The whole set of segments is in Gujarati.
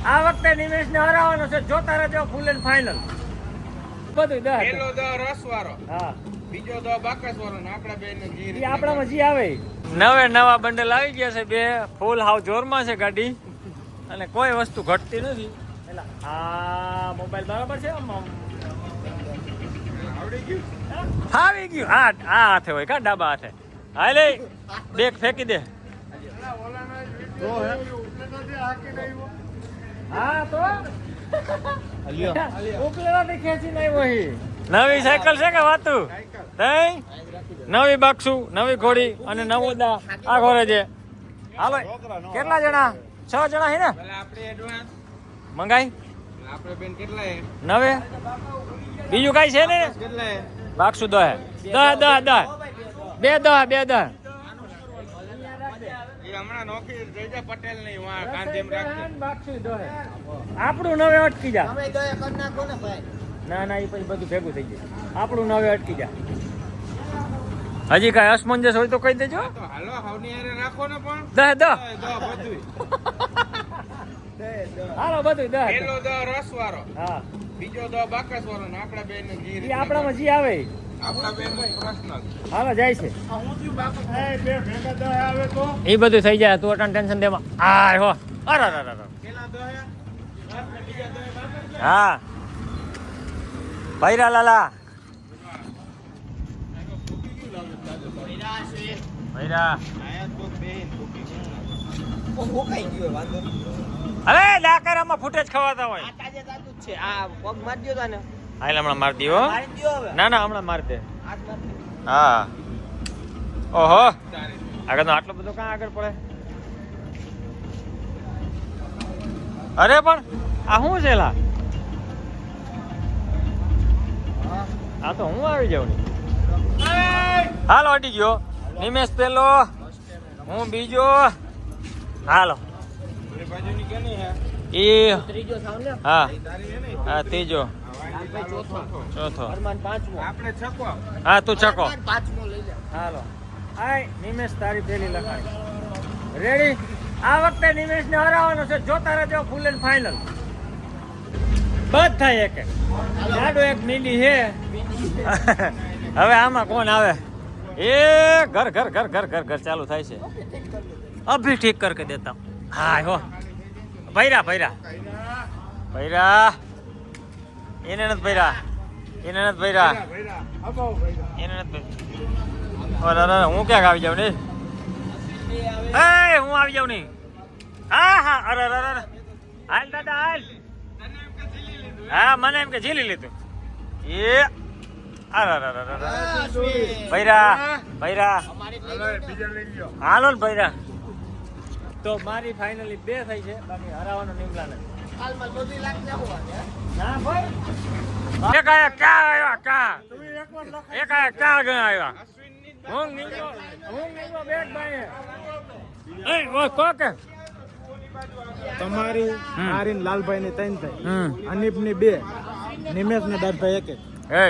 આ વખતે નિમેશને હરાવવાનો છે. જોતા રહેજો ફૂલ એન્ડ ફાઇનલ. બધું 10. પેલો દ રસવાળો, હા, બીજો દ બાકસવાળો ને આપણા બેને જી એ આપણામાં જી આવે. નવે નવા બંડલ આવી ગયા છે. બે ફૂલ હાવ જોરમાં છે ગાડી અને કોઈ વસ્તુ ઘટતી નથી. એટલે આ મોબાઈલ બરાબર છે. આવડી ગયું. આવી ગયું. આ હાથે હોય કા ડાબા હાથે. હા લે બેગ ફેંકી દે. હા તો ઉપલેવાથી ખેંચી નહીં વહી. નવી સાયકલ છે કે વાતું તઈ નવી બાક્ષુ નવી ઘોડી અને નવો દા આ ઘોડે છે. હાલો કેટલા જણા? 6 જણા છે ને? આપણે એડવાન્સ મંગાઈ આપણે બેન કેટલા હે? નવે. બીજું કઈ છે ને? કેટલા હે? બાક્ષુ 10 બે 10 એ હમણાં નોકરી જયજા પટેલ નહીં વાં ગાંધીમ રાખજો. આપણું નવે અટકી જા. ના ના એ પછી બધું ભેગું થઈ જાય. આપણું નવે અટકી જા. હજી કઈ અસમંજસ હોય તો કહી દેજો. તો હાલો હાવની હારે રાખો ને પણ 10 બધું હાલો બધું 10. પેલો દ રસવાળો, હા, બીજો દ બાકસવાળો ને આપણા બેને જી એ આપણામાં જી આવે. આપણા બેન પર્સનલ. હાલો જાય છે. બે ભેગા દ આવે તો એ બધું થઈ જાય. તું અટાણ ટેન્શન દેમાં આ હો. અરે પેલા દ હે બીજા દ બાકસ. હા ભૈરા લાલા ભૈરા. અરે ડાકરામાં ફૂટેજ ખવાતા હોય. હાલ હમણાં માર દી હો. ના ના હમણાં માર દે. હા ઓહો આગળ તો આટલો બધો ક્યાં આગળ પડે. અરે પણ આ શું છે લા? આ તો હું આવી જાઉં ને. હાલો અડી ગયો. નિમેશ પેલો, હું બીજો. હાલો એ બાજુની કેની હે? એ ત્રીજો થાવ ને હા તારી હે ને? હા ત્રીજો ચોથો આપણે છકો. હા તું ચકો. પાંચમો લઈ લે. હાલો આય નિમેશ તારી પેલી લખાય. રેડી? આ વખતે નિમેશને હરાવવાનો છે. જોતા રહેજો ફૂલ એન્ડ ફાઇનલ. બધા એક એક જાડો એક મીંડી છે. હવે આમાં કોણ આવે? એ ઘર ઘર ઘર ઘર ઘર ઘર ચાલુ થાય છે. અભી ઠીક કરકે દેતા હું. હા હો ભૈરા ભૈરા ભૈરા. એને નથી ભૈરા. એને નથી ભૈરા. ભૈરા અબાવ ભૈરા. એને નથી ભૈરા. અરે હું ક્યાંક આવી જાઉં ને. એ હું આવી જાઉં નહીં. હા હા અરે અરે અરે હાલ દાદા હાલ. હા મને એમ કે ઝીલી લીધું. એ અરે અરે અરે ભૈરા ભૈરા. હવે બીજા લઈ લ્યો. હાલો ને ભૈરા. તો મારી ફાઇનલી 2 થઈ છે. બાકી હરાવવાનો નિમલા નથી. હાલમાં બધું લાગ જવું ના ભાઈ એક આયા ક્યાં આવ્યા ક્યાં? એક આયા ક્યાં ગયા આવ્યા? હું નીકળો બેગ ભાઈ. એ ઓ કોકે તમારી મારી ને લાલભાઈ ની 3 થાય, અનીફ ની 2, નિમેશ ને દાદભાઈ 1. એ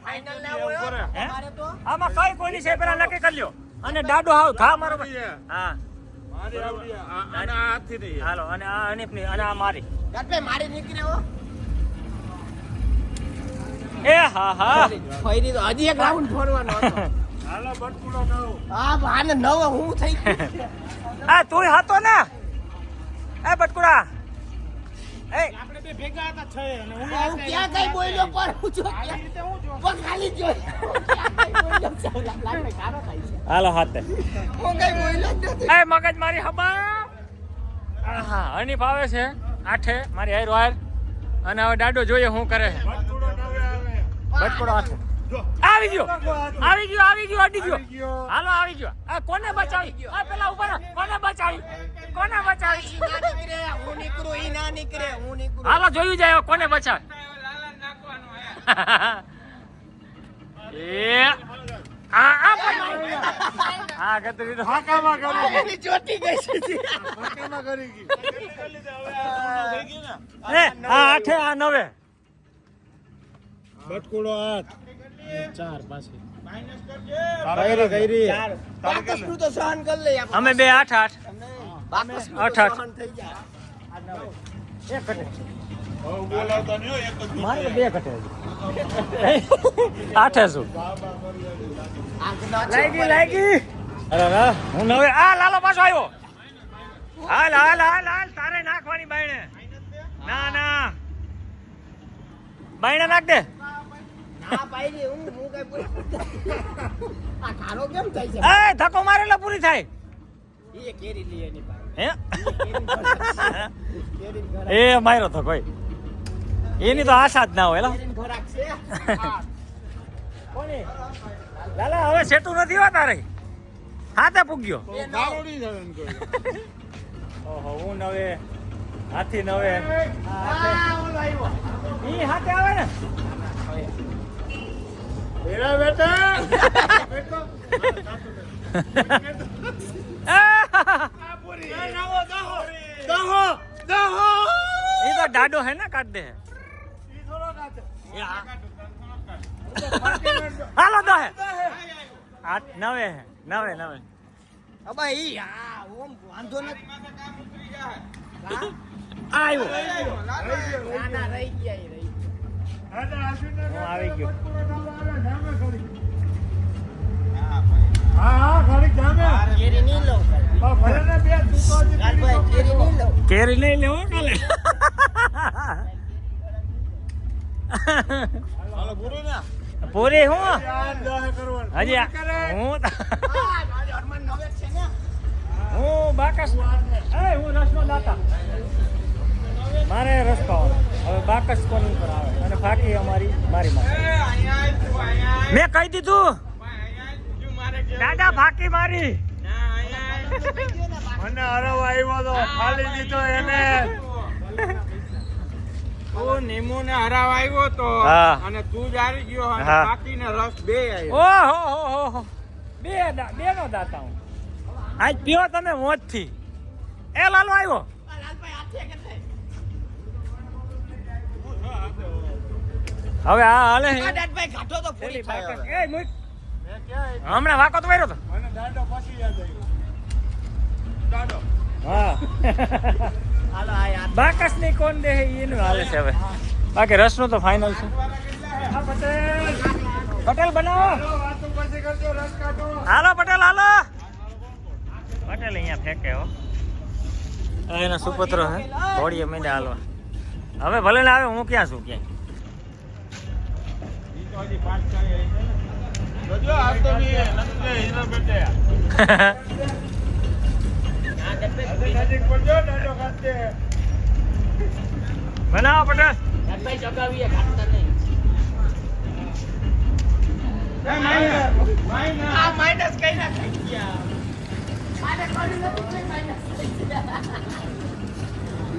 ફાઇનલ ના હોય અમારે તો આમાં કઈ કોની છે પેલા નક્કી કરી લ્યો. અને દાડો હાવ ઘા મારો. હા મારી આવડી અને આ હાથથી નહીં. હાલો અને આ અનિપની અને આ મારી. ગાટભાઈ મારી નીકળે હો. એ હા હા ફરી તો હજી એક રાઉન્ડ ફરવાનો હતો. હાલો બટકુડો નવ. હા આને નવ હું થઈ ગયું. આ તુંય હતો ને એ બટકુડા. એ આપણે બે ભેગા હતા 6 અને હું હું ક્યાં કઈ બોલ્યો પણ હું જો પણ ખાલી જો ક્યાં કઈ બોલ્યો છે લાગે કારો થાય છે. હાલો હાથે હું કઈ બોલ્યો જ નથી. એ મગજ મારી હબા. હા અનિપ આવે છે 8 મારી હાર વાર. અને હવે દાડો જોઈએ શું કરે છે. બટકુડો નવે આવે. બટકુડો હાથે આવી ગયો અડી ગયો. હાલો આવી ગયો. આ કોને બચાવી? આ પેલા ઉપર કોને બચાવી? કોને બચાવી? ના નીકળે હું નીકળું ઈ ના નીકળે હું નીકળું. હાલો જોયું જાય કોને બચાવે. લાલા નાખવાનો હે. એ આ હા ગતરી તો ફાકામાં કરી. એની ચોટી ગઈ છે. ફાકામાં કરી ગઈ. એ આ 8 આ 9 બટકુડો 8 4 પાછી માઈનસ કરજે. ગઈરી બાકસનું તો સહન કરી લઈએ આપણે. અમે બે 8 બાકસનું તો 8. સહન થઈ જાય. એક ઘટે હવે બોલાવતા નહીં હો, એક જ મારે તો બે ઘટે આઠે શું લાગી અરે વાહ, હું નવે આ લાલો પાછો આવ્યો હાલ હાલ હાલ હાલ તારે નાખવાની બાયણે ના ના બાયણે નાખ દે ના ભાઈ રે હું કઈ પૂરી આ ખારો કેમ થાય છે એ ધક્કો મારેલો પૂરી થાય એ કેરી લી એની પાસે હે કેરી ઘરાક એ માર્યો તો કોઈ એની તો આશા જ ના હોય લા કેરી ઘરાક છે કોની લાલા હવે સેટું નથી હોતા રે હાથે પૂગ્યો ગાળો નહીં થાય એમ કોઈ. ઓહો હું નવે હાથી નવે આ ઓલો આવ્યો ઈ હાથે આવે ને બેરા બેટા બેટો ઈ તો ડાડો હે ને કાઢ દે હાલો દો હે આઠ નવે હે નવે નવે અબા ઈ આ ઓમ વાંધો નથી આવ્યો ના ના રહી ગયા ઈ રહી હું આવી ગયો હા ઘડીક જામે કેરી નહીં લો ભલે ને બે તું તો હજી લાલભાઈ કેરી નહીં લો કેરી નહીં લેવો કાલે હાલો પૂરું ને પૂરી હું યાર દહે કરવાનું હજી હું અરમાન નવે છે ને હું બાકસ હું રસનો દાતા મારે રસ પાવાનો હવે બાકસ કોની ઉપર આવે અને ફાકી અમારી મારી માં મેં કહી દીધું દાદા ફાકી મારી મને હરવ આવ્યો તો ખાલી દીધો એને તું નીમુ ને હરાવ આવ્યો તો હા. અને તું જ હારી ગયો અને હા. બાકીને રસ બે આવ્યો ઓહો બે નો દાતા હું આજ પીવો તમે મોજ થી એ લાલો આવ્યો લાલભાઈ હાથે કે થાય હવે આ હાલે આ દાદભાઈ ઘાટો તો પૂરી થાય હવે. એ મૂક. હમણાં વાકો તો વાર્યો તો મને દાંડો પછી યાદ આવ્યો દાંડો હા હાલો આ યાર બાકસ ની કોણ દે એનું હાલે છે હવે બાકી રસ નું તો ફાઇનલ છે પટેલ બનાવો વાતો પછી કરજો રસ કાઢો હાલો પટેલ હાલો પટેલ અહીંયા ફેંકે હો આ એના સુપુત્રો હે ઘોડીએ મીંડા હાલવા હવે ભલે ને આવે હું ક્યાં છું ક્યાંય ઈ તો હજી પાંચ ચાલી આવી છે ને જોજો આ તો બી નંદે હીરો બેટે આ દાદભાઈ નજીક પડજો દાંડો કાઢજે બનાવો પટેલ દાદભાઈ જગાવીએ ઘાટતા નહીં આ માઇનસ કઈ ના થઈ ગયા આને કર્યું નથી કઈ માઇનસ થઈ ગયા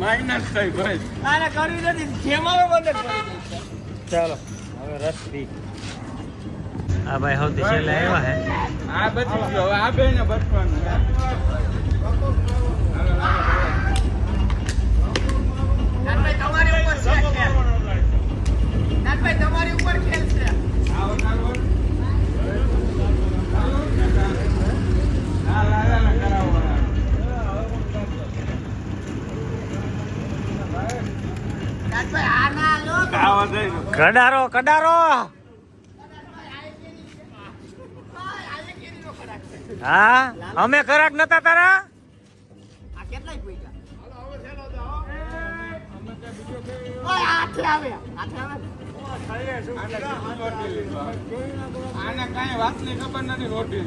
માઇનસ થઈ ભાઈ આને કર્યું નથી જેમાં બંધ કરી દઈશ ચાલો હવે રસ પી આ ભાઈ સૌથી છેલ્લે આવ્યા હે આ બચી ગયો હવે આ બે ને બચવાનું દાદભાઈ તમારી ઉપર છે ખેલ દાદભાઈ તમારી ઉપર ખેલ છે દાદભાઈ આ ના લો કડારો કડારો હા અમે ખરાક નતા તારા આ કેટલાય પૈસા ઓય હાથે આવે આને કાંઈ વાત ની ખબર નથી રોટી